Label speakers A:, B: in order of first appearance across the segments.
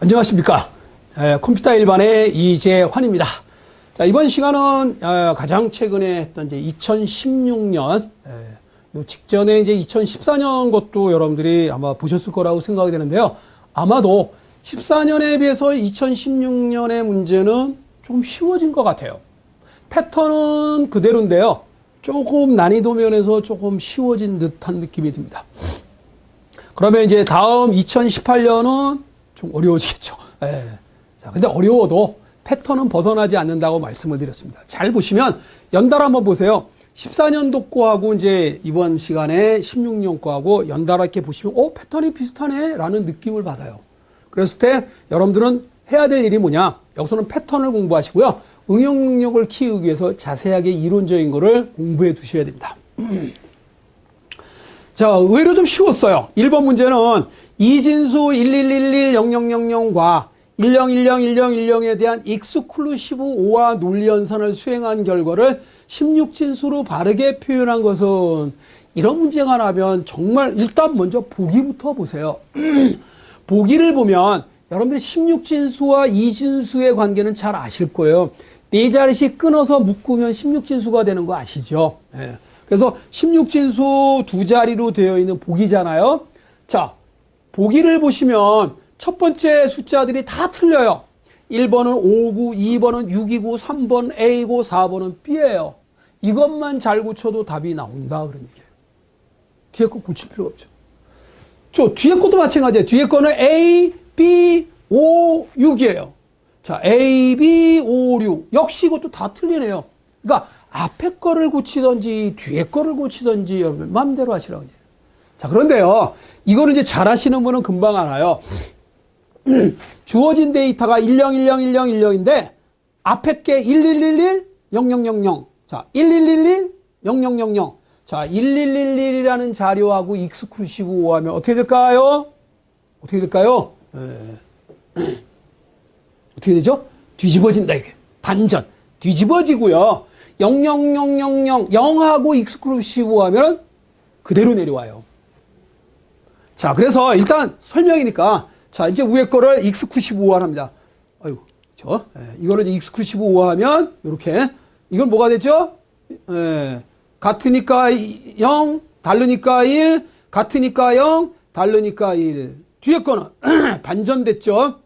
A: 안녕하십니까. 컴퓨터 일반의 이재환입니다. 자, 이번 시간은 가장 최근에 했던 이제 2016년, 요 직전에 이제 2014년 것도 여러분들이 아마 보셨을 거라고 생각이 되는데요. 아마도 14년에 비해서 2016년의 문제는 좀 쉬워진 것 같아요. 패턴은 그대로인데요. 조금 난이도 면에서 조금 쉬워진 듯한 느낌이 듭니다. 그러면 이제 다음 2018년은 좀 어려워지겠죠. 자, 근데 어려워도 패턴은 벗어나지 않는다고 말씀을 드렸습니다. 잘 보시면 연달아 한번 보세요. 14년도 거하고 이제 이번 시간에 16년 거하고 연달아 이렇게 보시면 패턴이 비슷하네 라는 느낌을 받아요. 그랬을 때 여러분들은 해야 될 일이 뭐냐? 여기서는 패턴을 공부하시고요. 응용 능력을 키우기 위해서 자세하게 이론적인 거를 공부해 두셔야 됩니다. 자, 의외로 좀 쉬웠어요. 1번 문제는 이진수 11110000과 10101010에 대한 익스클루시브 오화 논리 연산을 수행한 결과를 16진수로 바르게 표현한 것은, 이런 문제가 나면 정말 일단 먼저 보기부터 보세요. 보기를 보면 여러분들이 16진수와 이진수의 관계는 잘 아실 거예요. 네 자리씩 끊어서 묶으면 16진수가 되는 거 아시죠? 그래서 16진수 두 자리로 되어 있는 보기잖아요. 자, 보기를 보시면 첫 번째 숫자들이 다 틀려요. 1번은 5고 2번은 6이고 3번 A고 4번은 B예요. 이것만 잘 고쳐도 답이 나온다 그런 얘기예요. 뒤에 거 고칠 필요가 없죠. 저 뒤에 것도 마찬가지예요. 뒤에 거는 A, B, 5, 6이에요. 자, A, B, 5, 6 역시 이것도 다 틀리네요. 그러니까 앞에 거를 고치든지 뒤에 거를 고치든지 여러분 마음대로 하시라고 해요. 자, 그런데요, 이거를 이제 잘 하시는 분은 금방 알아요. 주어진 데이터가 10101010인데 앞에 게 1111 0000. 자, 1111 0000. 자, 1111이라는 자료하고 익스클루시브 오하면 어떻게 될까요? 어떻게 될까요? 어떻게 되죠? 뒤집어진다, 이게. 반전. 뒤집어지고요. 00000 0하고 익스클루시브 하면 그대로 내려와요. 자, 그래서 일단 설명이니까, 자, 이제 위에 거를 익스클루시브 오화합니다. 아유, 그죠? 이거를 이제 익스클루시브 오화하면, 이렇게. 이건 뭐가 되죠? 같으니까 0, 다르니까 1, 같으니까 0, 다르니까 1. 뒤에 거는 반전됐죠?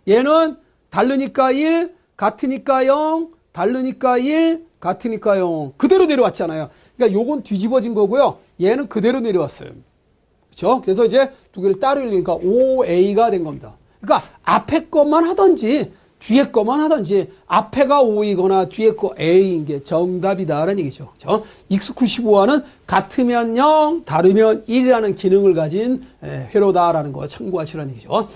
A: 얘는 다르니까 1, 같으니까 0, 다르니까 1, 같으니까 0. 그대로 내려왔잖아요. 그러니까 요건 뒤집어진 거고요. 얘는 그대로 내려왔어요. 그렇죠? 그래서 이제 두 개를 따로 읽으니까 OA가 된 겁니다. 그러니까 앞에 것만 하든지 뒤에 것만 하든지 앞에가 O이거나 뒤에 거 A인 게 정답이다라는 얘기죠. 그렇죠? 익스클루시브 오화는 같으면 0, 다르면 1이라는 기능을 가진 회로다라는 거 참고하시라는 얘기죠.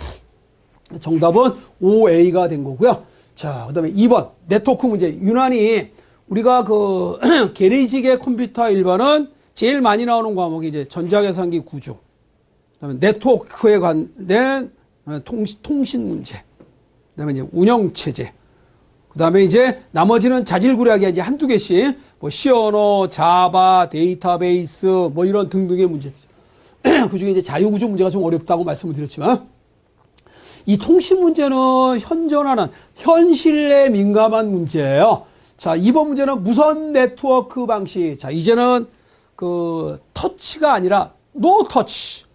A: 정답은 OA가 된 거고요. 자, 그 다음에 2번 네트워크 문제. 유난히 우리가 그 게레이지계 컴퓨터 일반은 제일 많이 나오는 과목이 이제 전자계산기 구조, 그다음에 네트워크에 관된 통신 문제, 그다음에 이제 운영체제, 그다음에 이제 나머지는 자질구레하게 이제 한두 개씩 뭐 시언어, 자바, 데이터베이스 뭐 이런 등등의 문제죠. 그중에 이제 자유구조 문제가 좀 어렵다고 말씀을 드렸지만, 이 통신 문제는 현존하는 현실에 민감한 문제예요. 자, 2번 문제는 무선 네트워크 방식. 자, 이제는 그 터치가 아니라 노 터치.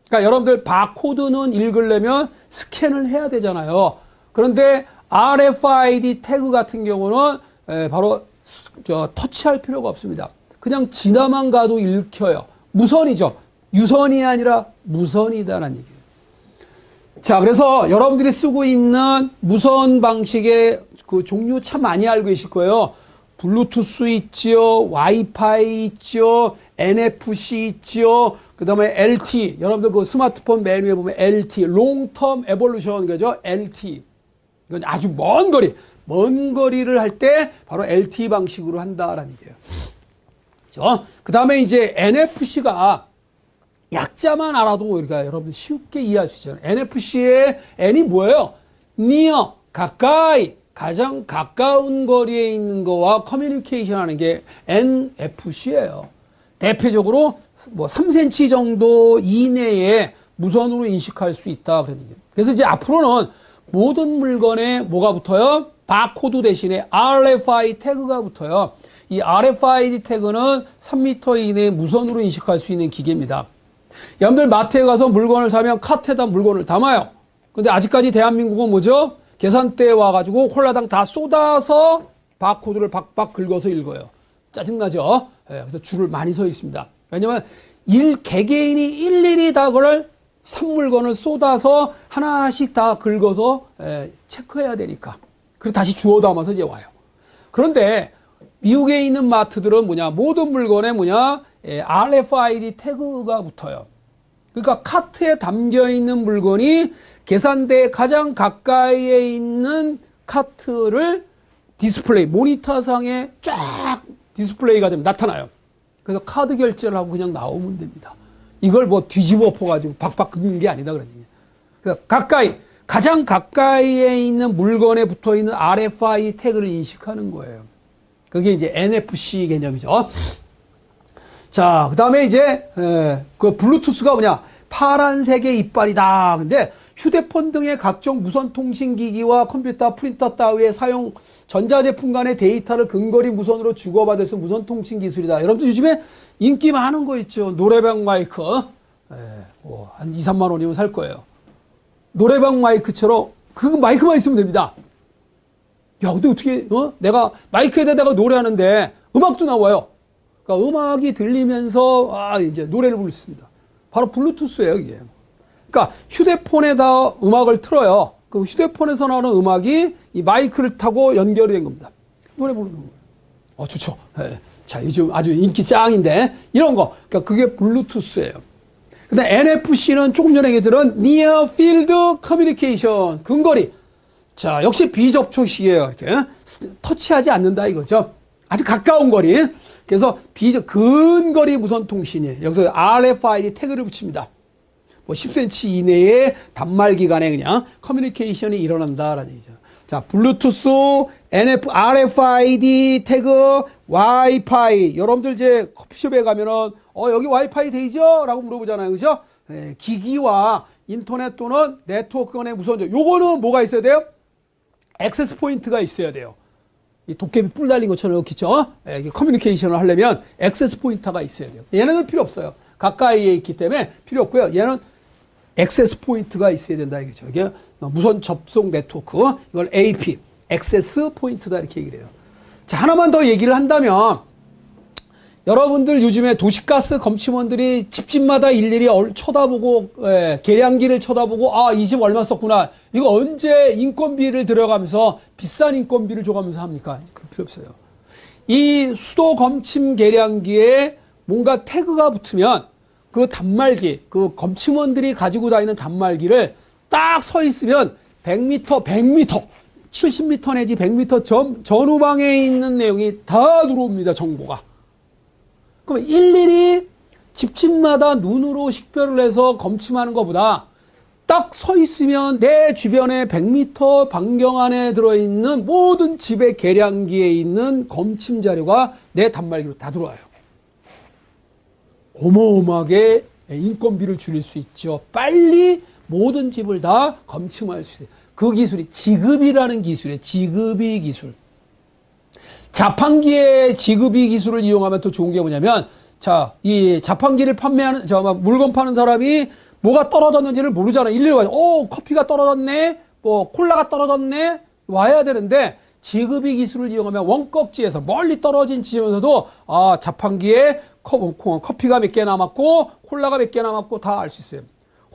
A: 그러니까 여러분들 바코드는 읽으려면 스캔을 해야 되잖아요. 그런데 RFID 태그 같은 경우는 바로 터치할 필요가 없습니다. 그냥 지나만 가도 읽혀요. 무선이죠. 유선이 아니라 무선이다라는 얘기예요. 자, 그래서 여러분들이 쓰고 있는 무선 방식의 그 종류 참 많이 알고 계실 거예요. 블루투스 있죠, 와이파이 있죠, NFC 있죠, 그 다음에 LT. 여러분들 그 스마트폰 맨 위에 보면 LT, 롱텀 에볼루션, 그죠? LT. 이건 아주 먼 거리를 할 때 바로 LT 방식으로 한다라는 얘기예요. 그죠? 그 다음에 이제 NFC가 약자만 알아도 우리가 여러분 쉽게 이해할 수 있잖아요. NFC의 N이 뭐예요? near, 가까이, 가장 가까운 거리에 있는 거와 커뮤니케이션 하는 게 NFC예요. 대표적으로 뭐 3cm 정도 이내에 무선으로 인식할 수 있다 그런 얘기예요. 그래서 이제 앞으로는 모든 물건에 뭐가 붙어요? 바코드 대신에 RFID 태그가 붙어요. 이 RFID 태그는 3m 이내에 무선으로 인식할 수 있는 기계입니다. 여러분들 마트에 가서 물건을 사면 카트에다 물건을 담아요. 근데 아직까지 대한민국은 뭐죠? 계산대에 와가지고 홀라당 다 쏟아서 바코드를 박박 긁어서 읽어요. 짜증나죠? 예, 그래서 줄을 많이 서 있습니다. 왜냐면 개개인이 일일이 다 그걸 산물건을 쏟아서 하나씩 다 긁어서 체크해야 되니까. 그리고 다시 주워 담아서 이제 와요. 그런데 미국에 있는 마트들은 뭐냐? 모든 물건에 뭐냐? RFID 태그가 붙어요. 그러니까 카트에 담겨 있는 물건이 계산대에 가장 가까이에 있는 카트를 디스플레이, 모니터상에 쫙 디스플레이가 되면 나타나요. 그래서 카드 결제를 하고 그냥 나오면 됩니다. 이걸 뭐 뒤집어 엎어가지고 박박 긁는 게 아니다 그런 얘기예요. 그러니까 가장 가까이에 있는 물건에 붙어 있는 RFID 태그를 인식하는 거예요. 그게 이제 NFC 개념이죠. 자, 그 다음에 이제, 그 블루투스가 뭐냐? 파란색의 이빨이다. 근데 휴대폰 등의 각종 무선 통신기기와 컴퓨터, 프린터 따위의 사용 전자제품 간의 데이터를 근거리 무선으로 주고받을 수 있는 무선 통신 기술이다. 여러분들 요즘에 인기 많은 거 있죠. 노래방 마이크. 뭐 한 2, 3만 원이면 살 거예요. 노래방 마이크처럼 그 마이크만 있으면 됩니다. 야, 근데 어떻게, 내가 마이크에다 내가 노래하는데 음악도 나와요. 그러니까 음악이 들리면서, 이제 노래를 부를 수 있습니다. 바로 블루투스예요, 이게. 그러니까 휴대폰에다 음악을 틀어요. 그 휴대폰에서 나오는 음악이 이 마이크를 타고 연결이 된 겁니다. 노래 부르는 거예요. 좋죠. 네. 자, 요즘 아주 인기 짱인데, 이런 거. 그러니까 그게 블루투스예요. 근데 NFC는 조금 전에 얘기들은 Near Field Communication, 근거리. 자, 역시 비접촉식이에요. 이렇게. 터치하지 않는다 이거죠. 아주 가까운 거리. 그래서 근거리 무선 통신이에요. 여기서 RFID 태그를 붙입니다. 뭐 10cm 이내의 단말기 간에 그냥 커뮤니케이션이 일어난다라는 얘기죠. 자, 블루투스, RFID 태그, 와이파이. 여러분들 이제 커피숍에 가면은, 여기 와이파이 되죠? 라고 물어보잖아요. 그죠? 기기와 인터넷 또는 네트워크 간의 무선, 요거는 뭐가 있어야 돼요? 액세스 포인트가 있어야 돼요. 이 도깨비 뿔 달린 것처럼 이렇겠죠? 커뮤니케이션을 하려면 액세스 포인트가 있어야 돼요. 얘네는 필요 없어요. 가까이에 있기 때문에 필요 없고요. 얘는 액세스 포인트가 있어야 된다 이거죠. 이게 무선 접속 네트워크, 이걸 AP, 액세스 포인트다 이렇게 얘기를 해요. 자, 하나만 더 얘기를 한다면, 여러분들 요즘에 도시가스 검침원들이 집집마다 일일이 쳐다보고, 계량기를 쳐다보고, 이 집 얼마 썼구나. 이거 언제 인건비를 들여가면서 비싼 인건비를 줘가면서 합니까? 그럴 필요 없어요. 이 수도 검침 계량기에 뭔가 태그가 붙으면 그 단말기, 그 검침원들이 가지고 다니는 단말기를 딱 서 있으면 100m, 70m 내지 100m 전후방에 있는 내용이 다 들어옵니다, 정보가. 그럼 일일이 집집마다 눈으로 식별을 해서 검침하는 것보다 딱 서 있으면 내 주변에 100m 반경 안에 들어있는 모든 집의 계량기에 있는 검침 자료가 내 단말기로 다 들어와요. 어마어마하게 인건비를 줄일 수 있죠. 빨리 모든 집을 다 검침할 수 있어요. 그 기술이 지급이라는 기술이에요. 지급이 기술. 자판기의 지급이 기술을 이용하면 또 좋은 게 뭐냐면, 자, 이 자판기를 판매하는, 물건 파는 사람이 뭐가 떨어졌는지를 모르잖아요. 일일이 와요. 커피가 떨어졌네. 뭐, 콜라가 떨어졌네. 와야 되는데, 지급이 기술을 이용하면 원꺽지에서 멀리 떨어진 지점에서도, 자판기에 커피가 몇 개 남았고, 콜라가 몇 개 남았고 다 알 수 있어요.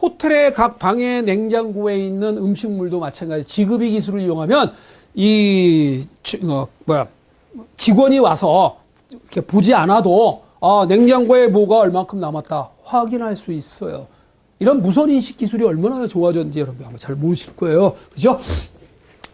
A: 호텔의 각 방의 냉장고에 있는 음식물도 마찬가지. 지급이 기술을 이용하면, 직원이 와서 이렇게 보지 않아도, 냉장고에 뭐가 얼만큼 남았다 확인할 수 있어요. 이런 무선 인식 기술이 얼마나 좋아졌는지 여러분 아마 잘 모르실 거예요. 그죠?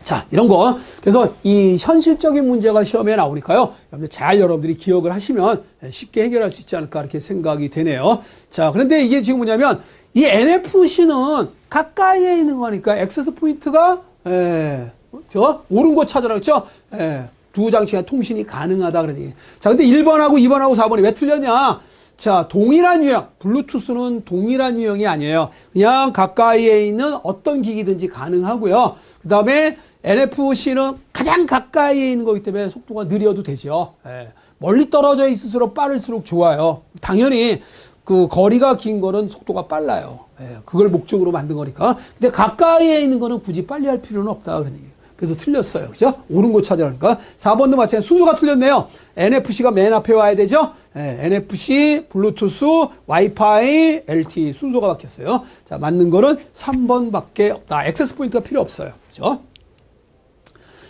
A: 자, 이런 거. 그래서 이 현실적인 문제가 시험에 나오니까요. 여러분들이 기억을 하시면 쉽게 해결할 수 있지 않을까 이렇게 생각이 되네요. 자, 그런데 이게 지금 뭐냐면 이 NFC는 가까이에 있는 거니까 액세스 포인트가 옳은 곳 찾아라 그랬죠? 두 장치가 통신이 가능하다 그러니. 자, 근데 1번하고 2번하고 4번이 왜 틀렸냐? 자, 동일한 유형. 블루투스는 동일한 유형이 아니에요. 그냥 가까이에 있는 어떤 기기든지 가능하고요. 그 다음에 NFC는 가장 가까이에 있는 거기 때문에 속도가 느려도 되죠. 예. 멀리 떨어져 있을수록 빠를수록 좋아요. 당연히 그 거리가 긴 거는 속도가 빨라요. 예. 그걸 목적으로 만든 거니까. 근데 가까이에 있는 거는 굳이 빨리 할 필요는 없다. 그런 얘기예요. 그래서 틀렸어요. 그죠? 옳은 거 찾으라니까. 4번도 마찬가지. 순서가 틀렸네요. NFC가 맨 앞에 와야 되죠? 예, NFC, 블루투스, 와이파이, LTE 순서가 바뀌었어요. 자, 맞는 거는 3번밖에 없다. 액세스 포인트가 필요 없어요. 그죠?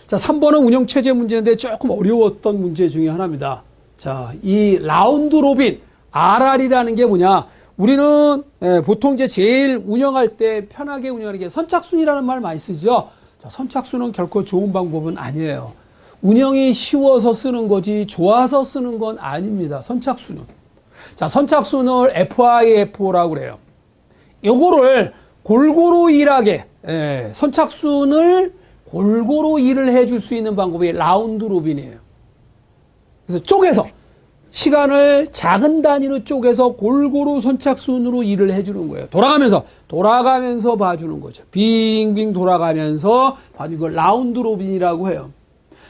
A: 자, 3번은 운영체제 문제인데 조금 어려웠던 문제 중에 하나입니다. 자, 이 라운드 로빈, RR이라는 게 뭐냐. 우리는 보통 이제 제일 운영할 때 편하게 운영하는 게 선착순이라는 말 많이 쓰죠. 자, 선착순은 결코 좋은 방법은 아니에요. 운영이 쉬워서 쓰는 거지 좋아서 쓰는 건 아닙니다. 선착순은. 자, 선착순을 FIFO라고 그래요. 요거를 골고루 일하게, 선착순을 골고루 일을 해줄 수 있는 방법이 라운드 로빈이에요. 그래서 쪼개서 시간을 작은 단위로 쪼개서 골고루 선착순으로 일을 해주는 거예요. 돌아가면서 봐주는 거죠. 빙빙 돌아가면서 봐주는 걸 라운드 로빈이라고 해요.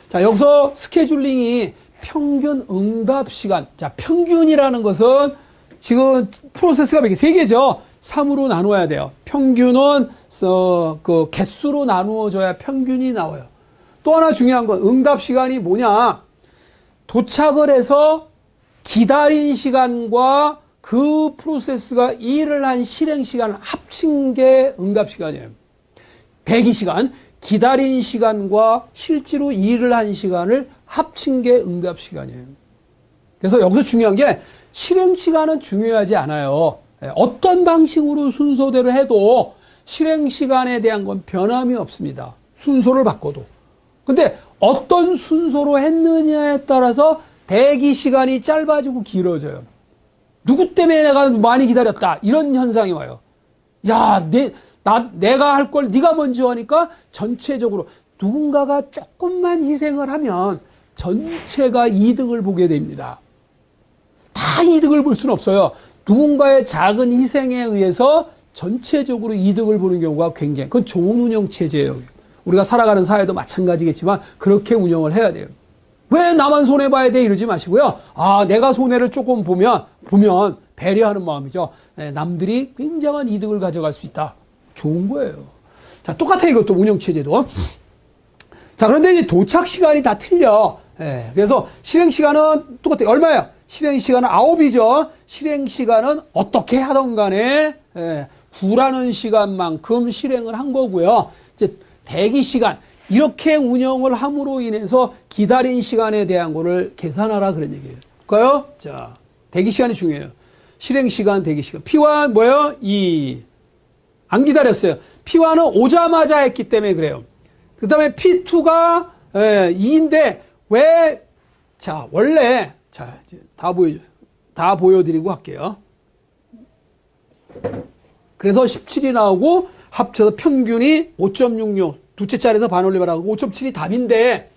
A: 자, 여기서 스케줄링이 평균 응답 시간. 자, 평균이라는 것은 지금 프로세스가 몇 개? 3개죠. 3으로 나누어야 돼요. 평균은 그 개수로 나누어져야 평균이 나와요. 또 하나 중요한 건 응답 시간이 뭐냐? 도착을 해서 기다린 시간과 그 프로세스가 일을 한 실행 시간을 합친 게 응답 시간이에요. 대기 시간, 기다린 시간과 실제로 일을 한 시간을 합친 게 응답 시간이에요. 그래서 여기서 중요한 게 실행 시간은 중요하지 않아요. 어떤 방식으로 순서대로 해도 실행 시간에 대한 건 변함이 없습니다. 순서를 바꿔도. 근데 어떤 순서로 했느냐에 따라서 대기 시간이 짧아지고 길어져요. 누구 때문에 내가 많이 기다렸다. 이런 현상이 와요. 야, 내가 할 걸 네가 먼저 하니까 전체적으로 누군가가 조금만 희생을 하면 전체가 이득을 보게 됩니다. 다 이득을 볼 수는 없어요. 누군가의 작은 희생에 의해서 전체적으로 이득을 보는 경우가 굉장히, 그건 좋은 운영 체제예요. 우리가 살아가는 사회도 마찬가지겠지만 그렇게 운영을 해야 돼요. 왜 나만 손해봐야 돼? 이러지 마시고요. 아, 내가 손해를 조금 보면 배려하는 마음이죠. 남들이 굉장한 이득을 가져갈 수 있다. 좋은 거예요. 자, 똑같아, 이것도 운영체제도. 자, 그런데 이제 도착 시간이 다 틀려. 그래서 실행 시간은 똑같아요. 얼마예요? 실행 시간은 9이죠. 실행 시간은 어떻게 하던 간에, 구라는 시간만큼 실행을 한 거고요. 이제 대기 시간. 이렇게 운영을 함으로 인해서 기다린 시간에 대한 거를 계산하라 그런 얘기예요. 볼까요? 자, 대기 시간이 중요해요. 실행 시간, 대기 시간. P1 뭐예요? 2. 안 기다렸어요. P1은 오자마자 했기 때문에 그래요. 그 다음에 P2가 2인데 왜? 자, 원래 자, 이제 다 보여드리고 할게요. 그래서 17이 나오고 합쳐서 평균이 5.66. 두째 자리에서 반올림을 하고 5.7이 답인데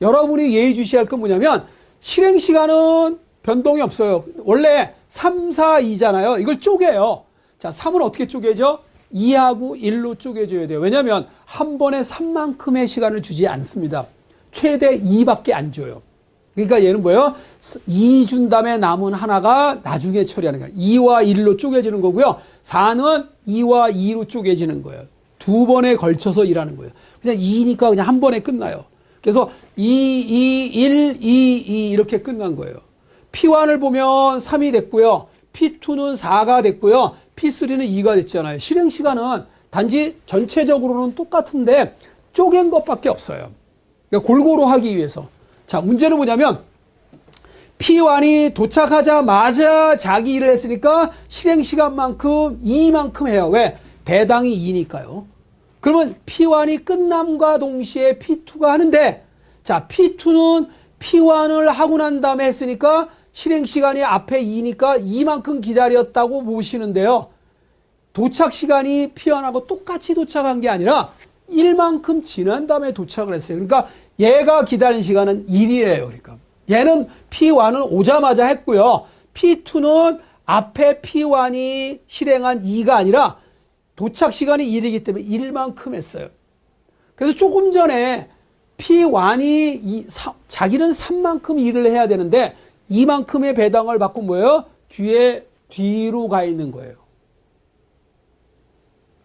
A: 여러분이 예의주시할 건 뭐냐면 실행 시간은 변동이 없어요. 원래 3, 4, 2잖아요. 이걸 쪼개요. 자, 3은 어떻게 쪼개죠? 2하고 1로 쪼개줘야 돼요. 왜냐하면 한 번에 3만큼의 시간을 주지 않습니다. 최대 2밖에 안 줘요. 그러니까 얘는 뭐예요? 2 준 다음에 남은 하나가 나중에 처리하는 거예요. 2와 1로 쪼개지는 거고요. 4는 2와 2로 쪼개지는 거예요. 두 번에 걸쳐서 일하는 거예요. 그냥 2니까 그냥 한 번에 끝나요. 그래서 2, 1, 2 이렇게 끝난 거예요. P1을 보면 3이 됐고요. P2는 4가 됐고요. P3는 2가 됐잖아요. 실행 시간은 단지 전체적으로는 똑같은데 쪼갠 것밖에 없어요. 그러니까 골고루 하기 위해서. 자, 문제는 뭐냐면 P1이 도착하자마자 자기 일을 했으니까 실행 시간만큼 2만큼 해요. 왜? 배당이 2니까요. 그러면 P1이 끝남과 동시에 P2가 하는데, 자, P2는 P1을 하고 난 다음에 했으니까 실행 시간이 앞에 2니까 2만큼 기다렸다고 보시는데요. 도착 시간이 P1하고 똑같이 도착한 게 아니라 1만큼 지난 다음에 도착을 했어요. 그러니까 얘가 기다린 시간은 1이에요. 그러니까 얘는 P1을 오자마자 했고요. P2는 앞에 P1이 실행한 2가 아니라 도착 시간이 1이기 때문에 1만큼 했어요. 그래서 조금 전에 P1이 자기는 3만큼 일을 해야 되는데 2만큼의 배당을 받고 뭐예요? 뒤로 가 있는 거예요.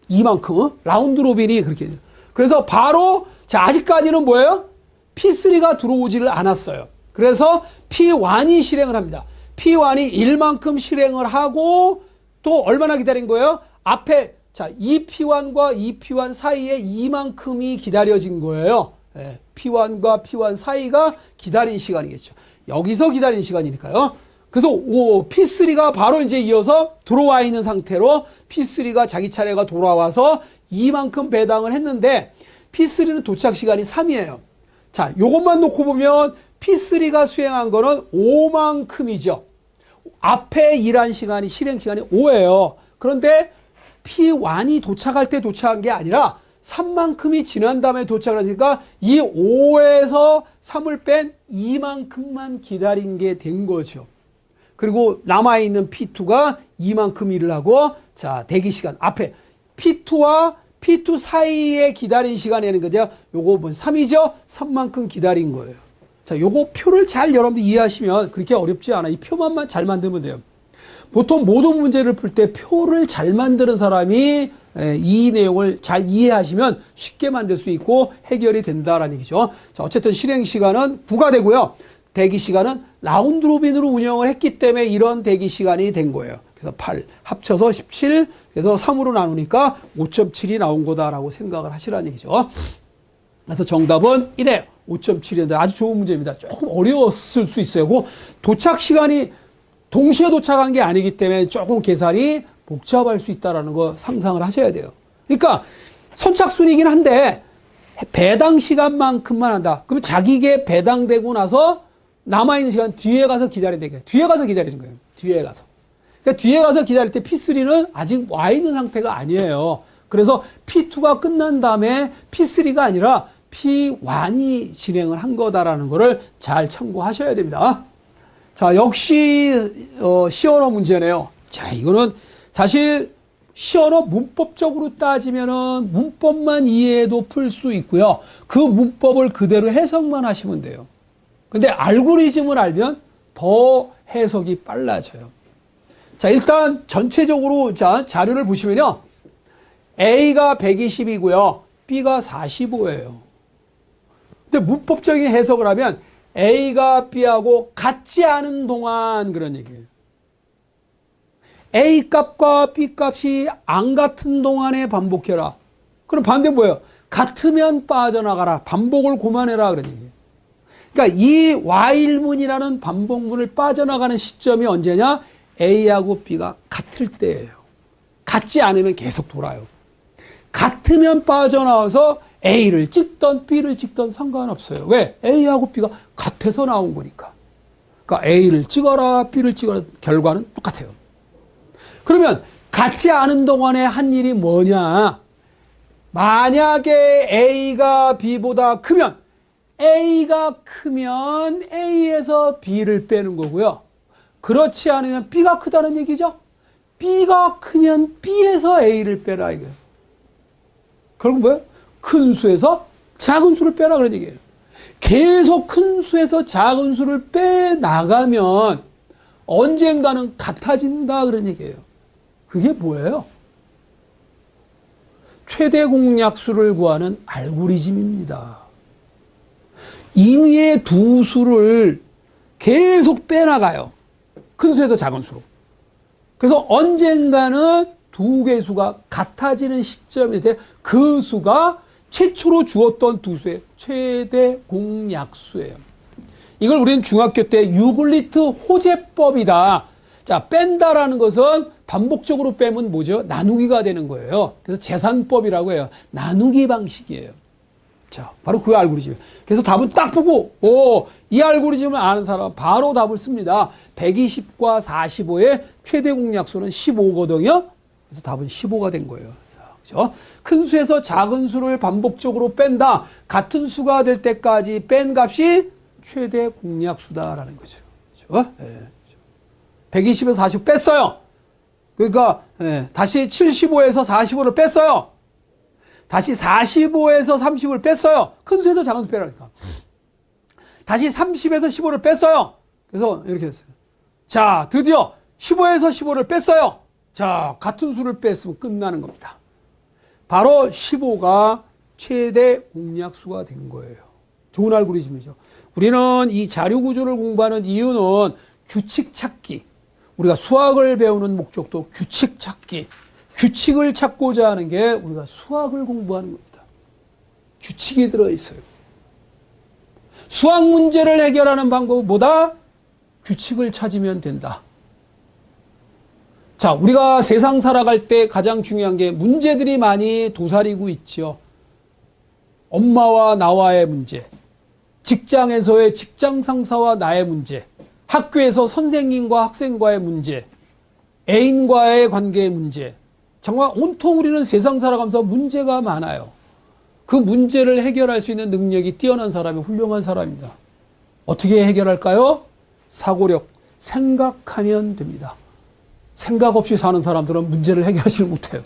A: 2만큼 라운드 로빈이 그렇게 돼요. 그래서 바로 자 아직까지는 뭐예요? P3가 들어오지를 않았어요. 그래서 P1이 실행을 합니다. P1이 1만큼 실행을 하고 또 얼마나 기다린 거예요? 앞에 자, 이 P1과 이 P1 사이에 2만큼이 기다려진 거예요. 예, P1과 P1 사이가 기다린 시간이겠죠. 여기서 기다린 시간이니까요. 그래서 P3가 바로 이제 이어서 들어와 있는 상태로 P3가 자기 차례가 돌아와서 이만큼 배당을 했는데 P3는 도착 시간이 3이에요. 자, 요것만 놓고 보면 P3가 수행한 거는 5만큼이죠. 앞에 일한 시간이 실행 시간이 5예요. 그런데 P1이 도착할 때 도착한 게 아니라 3만큼이 지난 다음에 도착을 하니까 이 5에서 3을 뺀 2만큼만 기다린 게 된 거죠. 그리고 남아있는 P2가 이만큼 일을 하고 자 대기 시간 앞에 P2와 P2 사이에 기다린 시간이라는 거죠. 요거 뭐 3이죠? 3만큼 기다린 거예요. 자, 요거 표를 잘 여러분들 이해하시면 그렇게 어렵지 않아. 이 표만 잘 만들면 돼요. 보통 모든 문제를 풀 때 표를 잘 만드는 사람이 이 내용을 잘 이해하시면 쉽게 만들 수 있고 해결이 된다라는 얘기죠. 자, 어쨌든 실행 시간은 9가 되고요. 대기 시간은 라운드 로빈으로 운영을 했기 때문에 이런 대기 시간이 된 거예요. 그래서 8 합쳐서 17, 그래서 3으로 나누니까 5.7이 나온 거다라고 생각을 하시라는 얘기죠. 그래서 정답은 1에 5.7이었는데 아주 좋은 문제입니다. 조금 어려웠을 수 있어요. 그 도착 시간이 동시에 도착한 게 아니기 때문에 조금 계산이 복잡할 수 있다는 거 상상을 하셔야 돼요. 그러니까 선착순이긴 한데 배당 시간만큼만 한다. 그러면 자기게 배당되고 나서 남아있는 시간 뒤에 가서 기다려야 되겠어요. 뒤에 가서 기다리는 거예요. 뒤에 가서. 그러니까 뒤에 가서 기다릴 때 P3는 아직 와 있는 상태가 아니에요. 그래서 P2가 끝난 다음에 P3가 아니라 P1이 진행을 한 거다라는 거를 잘 참고하셔야 됩니다. 자, 역시 시언어 문제네요. 자, 이거는 사실 시언어 문법적으로 따지면은 문법만 이해해도 풀 수 있고요. 그 문법을 그대로 해석만 하시면 돼요. 근데 알고리즘을 알면 더 해석이 빨라져요. 자, 일단 전체적으로 자, 자료를 보시면요. A가 120이고요. B가 45예요. 근데 문법적인 해석을 하면 A가 B하고 같지 않은 동안 그런 얘기예요. A 값과 B 값이 안 같은 동안에 반복해라. 그럼 반대 뭐예요? 같으면 빠져나가라. 반복을 그만해라. 그런 얘기예요. 그러니까 이 while문이라는 반복문을 빠져나가는 시점이 언제냐? A하고 B가 같을 때예요. 같지 않으면 계속 돌아요. 같으면 빠져나와서 A를 찍던 B를 찍던 상관없어요. 왜? A하고 B가 같아서 나온 거니까. 그러니까 A를 찍어라 B를 찍어라 결과는 똑같아요. 그러면 같지 않은 동안에 한 일이 뭐냐? 만약에 A가 B보다 크면 A가 크면 A에서 B를 빼는 거고요. 그렇지 않으면 B가 크다는 얘기죠. B가 크면 B에서 A를 빼라 이거예요. 결국 뭐예요? 큰 수에서 작은 수를 빼라 그런 얘기예요. 계속 큰 수에서 작은 수를 빼나가면 언젠가는 같아진다 그런 얘기예요. 그게 뭐예요? 최대 공약수를 구하는 알고리즘입니다. 임의의 두 수를 계속 빼나가요. 큰 수에서 작은 수로. 그래서 언젠가는 두 개의 수가 같아지는 시점이 돼 그 수가 최초로 주었던 두 수의 최대 공약수예요. 이걸 우리는 중학교 때 유글리트 호재법이다. 자, 뺀다라는 것은 반복적으로 빼면 뭐죠? 나누기가 되는 거예요. 그래서 계산법이라고 해요. 나누기 방식이에요. 자, 바로 그 알고리즘이에요. 그래서 답은 딱 보고, 이 알고리즘을 아는 사람은 바로 답을 씁니다. 120과 45의 최대 공약수는 15거든요. 그래서 답은 15가 된 거예요. 자, 그렇죠? 큰 수에서 작은 수를 반복적으로 뺀다. 같은 수가 될 때까지 뺀 값이 최대 공약수다라는 거죠. 그렇죠? 네. 120에서 40 뺐어요. 그러니까 다시 75에서 45를 뺐어요. 다시 45에서 30을 뺐어요. 큰 수에서 작은 수 빼라니까. 다시 30에서 15를 뺐어요. 그래서 이렇게 됐어요. 자, 드디어 15에서 15를 뺐어요. 자, 같은 수를 뺐으면 끝나는 겁니다. 바로 15가 최대 공약수가 된 거예요. 좋은 알고리즘이죠. 우리는 이 자료 구조를 공부하는 이유는 규칙 찾기. 우리가 수학을 배우는 목적도 규칙 찾기. 규칙을 찾고자 하는 게 우리가 수학을 공부하는 겁니다. 규칙이 들어있어요. 수학 문제를 해결하는 방법은 뭐다? 규칙을 찾으면 된다. 자, 우리가 세상 살아갈 때 가장 중요한 게 문제들이 많이 도사리고 있죠. 엄마와 나와의 문제, 직장에서의 직장 상사와 나의 문제, 학교에서 선생님과 학생과의 문제, 애인과의 관계의 문제. 정말 온통 우리는 세상 살아가면서 문제가 많아요. 그 문제를 해결할 수 있는 능력이 뛰어난 사람이 훌륭한 사람입니다. 어떻게 해결할까요? 사고력, 생각하면 됩니다. 생각 없이 사는 사람들은 문제를 해결하지 못해요.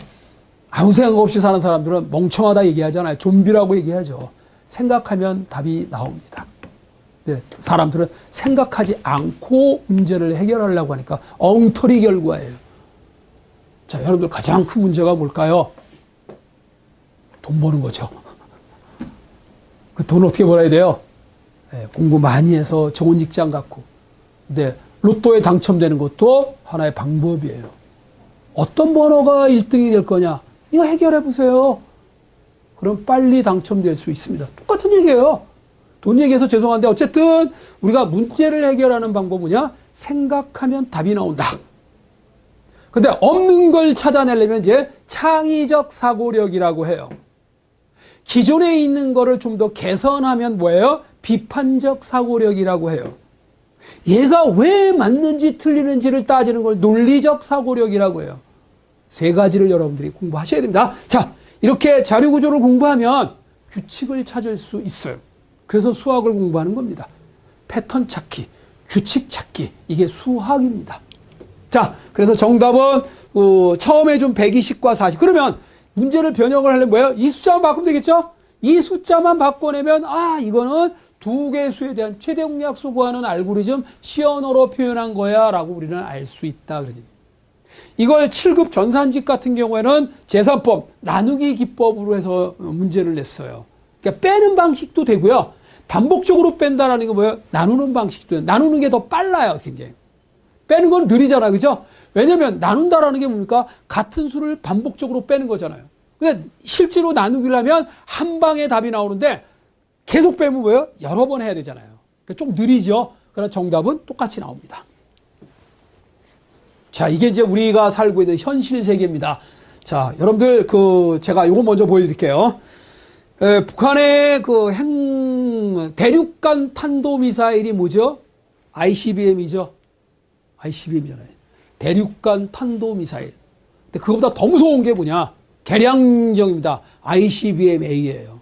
A: 아무 생각 없이 사는 사람들은 멍청하다 얘기하잖아요. 좀비라고 얘기하죠. 생각하면 답이 나옵니다. 네, 사람들은 생각하지 않고 문제를 해결하려고 하니까 엉터리 결과예요. 자, 여러분들 가장 큰 문제가 뭘까요? 돈 버는 거죠. 그 돈 어떻게 벌어야 돼요? 네, 공부 많이 해서 좋은 직장 갖고. 근데 로또에 당첨되는 것도 하나의 방법이에요. 어떤 번호가 1등이 될 거냐? 이거 해결해 보세요. 그럼 빨리 당첨될 수 있습니다. 똑같은 얘기예요. 돈 얘기해서 죄송한데 어쨌든 우리가 문제를 해결하는 방법은 뭐냐? 생각하면 답이 나온다. 근데 없는 걸 찾아내려면 이제 창의적 사고력이라고 해요. 기존에 있는 거를 좀 더 개선하면 뭐예요? 비판적 사고력이라고 해요. 얘가 왜 맞는지 틀리는지를 따지는 걸 논리적 사고력이라고 해요. 세 가지를 여러분들이 공부하셔야 됩니다. 자, 이렇게 자료 구조를 공부하면 규칙을 찾을 수 있어요. 그래서 수학을 공부하는 겁니다. 패턴 찾기, 규칙 찾기, 이게 수학입니다. 자, 그래서 정답은 처음에 좀 120과 40. 그러면 문제를 변형을 하려면 뭐예요? 이 숫자만 바꾸면 되겠죠? 이 숫자만 바꿔내면 이거는 두 개의 수에 대한 최대 공약수 구하는 알고리즘 시언어로 표현한 거야 라고 우리는 알 수 있다. 그러지. 이걸 7급 전산직 같은 경우에는 제3법 나누기 기법으로 해서 문제를 냈어요. 그러니까 빼는 방식도 되고요. 반복적으로 뺀다라는 게 뭐예요? 나누는 방식도 돼요. 나누는 게 더 빨라요. 굉장히. 빼는 건 느리잖아요. 그죠? 왜냐면 나눈다라는 게 뭡니까? 같은 수를 반복적으로 빼는 거잖아요. 근데 실제로 나누기를 하면 한 방에 답이 나오는데 계속 빼면 뭐예요? 여러 번 해야 되잖아요. 그러니까 좀 느리죠? 그러나 정답은 똑같이 나옵니다. 자, 이게 이제 우리가 살고 있는 현실 세계입니다. 자, 여러분들 제가 이거 먼저 보여드릴게요. 북한의 대륙간 탄도미사일이 뭐죠? ICBM이죠. ICBM이잖아요. 대륙간 탄도미사일. 근데 그거보다 더 무서운 게 뭐냐? 개량형입니다. ICBM-A예요.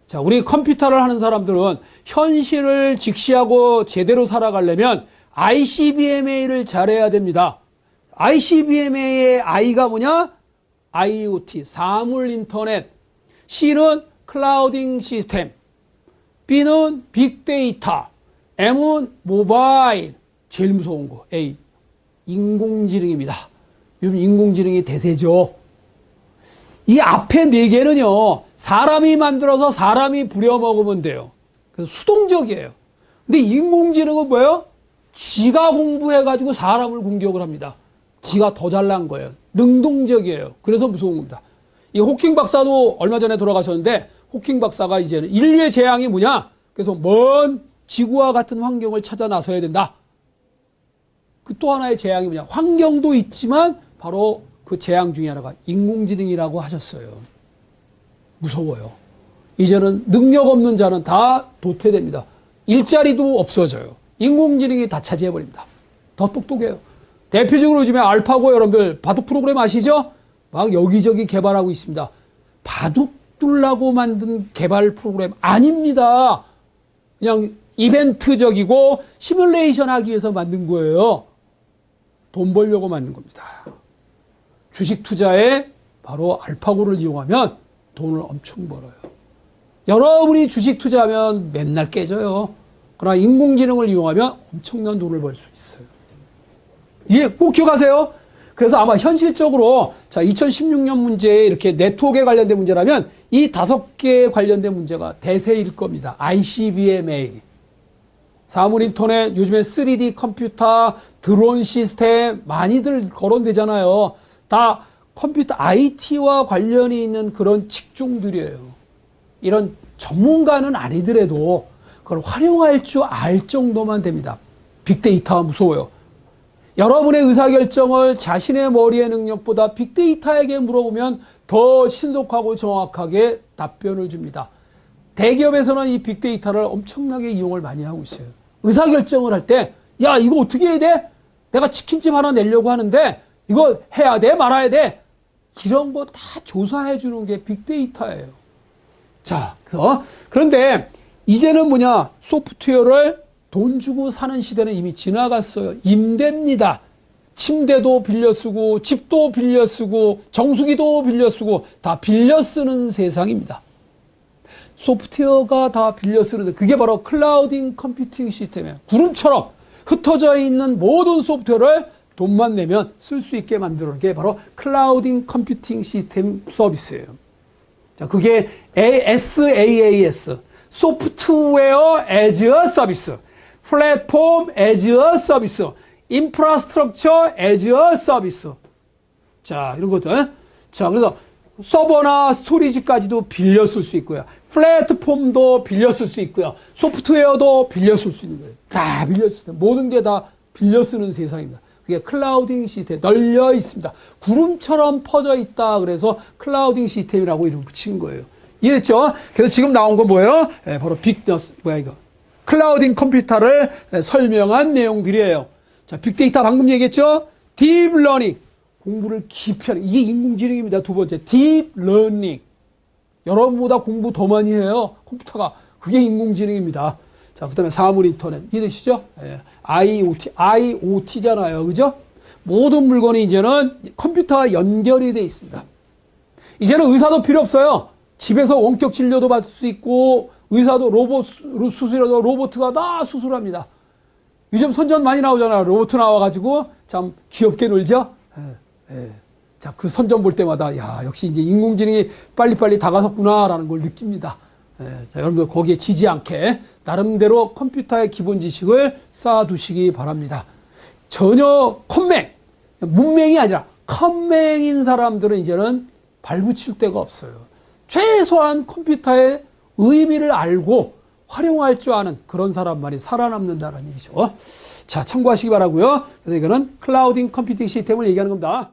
A: 자, 우리 컴퓨터를 하는 사람들은 현실을 직시하고 제대로 살아가려면 ICBM-A를 잘해야 됩니다. ICBM-A의 I가 뭐냐? IoT, 사물인터넷. C는 클라우딩 시스템. B는 빅데이터. M은 모바일. 제일 무서운 거 A. 인공지능입니다. 요즘 인공지능이 대세죠. 이 앞에 네 개는요, 사람이 만들어서 사람이 부려먹으면 돼요. 그래서 수동적이에요. 근데 인공지능은 뭐예요? 지가 공부해가지고 사람을 공격을 합니다. 지가 더 잘난 거예요. 능동적이에요. 그래서 무서운 겁니다. 이 호킹 박사도 얼마 전에 돌아가셨는데, 호킹 박사가 이제는 인류의 재앙이 뭐냐? 그래서 먼 지구와 같은 환경을 찾아 나서야 된다. 그 또 하나의 재앙이 뭐냐? 환경도 있지만 바로 그 재앙 중에 하나가 인공지능이라고 하셨어요. 무서워요. 이제는 능력 없는 자는 다 도태됩니다. 일자리도 없어져요. 인공지능이 다 차지해버립니다. 더 똑똑해요. 대표적으로 요즘에 알파고 여러분들 바둑 프로그램 아시죠? 막 여기저기 개발하고 있습니다. 바둑 뚫라고 만든 개발 프로그램 아닙니다. 그냥 이벤트적이고 시뮬레이션 하기 위해서 만든 거예요. 돈 벌려고 만든 겁니다. 주식 투자에 바로 알파고를 이용하면 돈을 엄청 벌어요. 여러분이 주식 투자하면 맨날 깨져요. 그러나 인공지능을 이용하면 엄청난 돈을 벌 수 있어요. 이게 꼭 기억하세요. 그래서 아마 현실적으로 자 2016년 문제에 이렇게 네트워크에 관련된 문제라면 이 5개에 관련된 문제가 대세일 겁니다. ICBMA, 사물인터넷, 요즘에 3D 컴퓨터, 드론 시스템 많이들 거론되잖아요. 다 컴퓨터 IT와 관련이 있는 그런 직종들이에요. 이런 전문가는 아니더라도 그걸 활용할 줄 알 정도만 됩니다. 빅데이터가 무서워요. 여러분의 의사결정을 자신의 머리의 능력보다 빅데이터에게 물어보면 더 신속하고 정확하게 답변을 줍니다. 대기업에서는 이 빅데이터를 엄청나게 이용을 많이 하고 있어요. 의사결정을 할 때, 야, 이거 어떻게 해야 돼? 내가 치킨집 하나 내려고 하는데, 이거 해야 돼? 말아야 돼? 이런 거 다 조사해 주는 게 빅데이터예요. 자, 그런데 이제는 뭐냐? 소프트웨어를 돈 주고 사는 시대는 이미 지나갔어요. 임대입니다. 침대도 빌려 쓰고, 집도 빌려 쓰고, 정수기도 빌려 쓰고, 다 빌려 쓰는 세상입니다. 소프트웨어가 다 빌려 쓰는데, 그게 바로 클라우딩 컴퓨팅 시스템이에요. 구름처럼 흩어져 있는 모든 소프트웨어를 돈만 내면 쓸 수 있게 만드는 게 바로 클라우딩 컴퓨팅 시스템 서비스예요. 자, 그게 SaaS, 소프트웨어 as a 서비스, 플랫폼 as a 서비스, 인프라스트럭처 as a 서비스. 자, 이런 것들. 자, 그래서 서버나 스토리지까지도 빌려 쓸 수 있고요. 플랫폼도 빌려 쓸 수 있고요. 소프트웨어도 빌려 쓸 수 있는 거예요. 다 빌려 쓸 수 있는, 모든 게 다 빌려 쓰는 세상입니다. 그게 클라우딩 시스템, 널려 있습니다. 구름처럼 퍼져 있다. 그래서 클라우딩 시스템이라고 이름 붙인 거예요. 이해됐죠? 그래서 지금 나온 건 뭐예요? 바로 클라우딩 컴퓨터를 설명한 내용들이에요. 자, 빅데이터 방금 얘기했죠? 딥러닝, 공부를 깊이 하는, 이게 인공지능입니다. 두 번째, 딥러닝. 여러분보다 공부 더 많이 해요. 컴퓨터가. 그게 인공지능입니다. 자, 그 다음에 사물인터넷. 이해되시죠? IoT잖아요. 그죠? 모든 물건이 이제는 컴퓨터와 연결이 되어 있습니다. 이제는 의사도 필요 없어요. 집에서 원격 진료도 받을 수 있고, 의사도 수술해도 로봇가 다 수술합니다. 요즘 선전 많이 나오잖아요. 로봇 나와가지고 참 귀엽게 놀죠? 자, 그 선전 볼 때마다, 야, 역시 이제 인공지능이 빨리빨리 다가섰구나라는 걸 느낍니다. 자, 여러분들 거기에 지지 않게 나름대로 컴퓨터의 기본 지식을 쌓아두시기 바랍니다. 전혀 문맹이 아니라 컴맹인 사람들은 이제는 발붙일 데가 없어요. 최소한 컴퓨터의 의미를 알고 활용할 줄 아는 그런 사람만이 살아남는다는 얘기죠. 자, 참고하시기 바라고요. 그래서 이거는 클라우딩 컴퓨팅 시스템을 얘기하는 겁니다.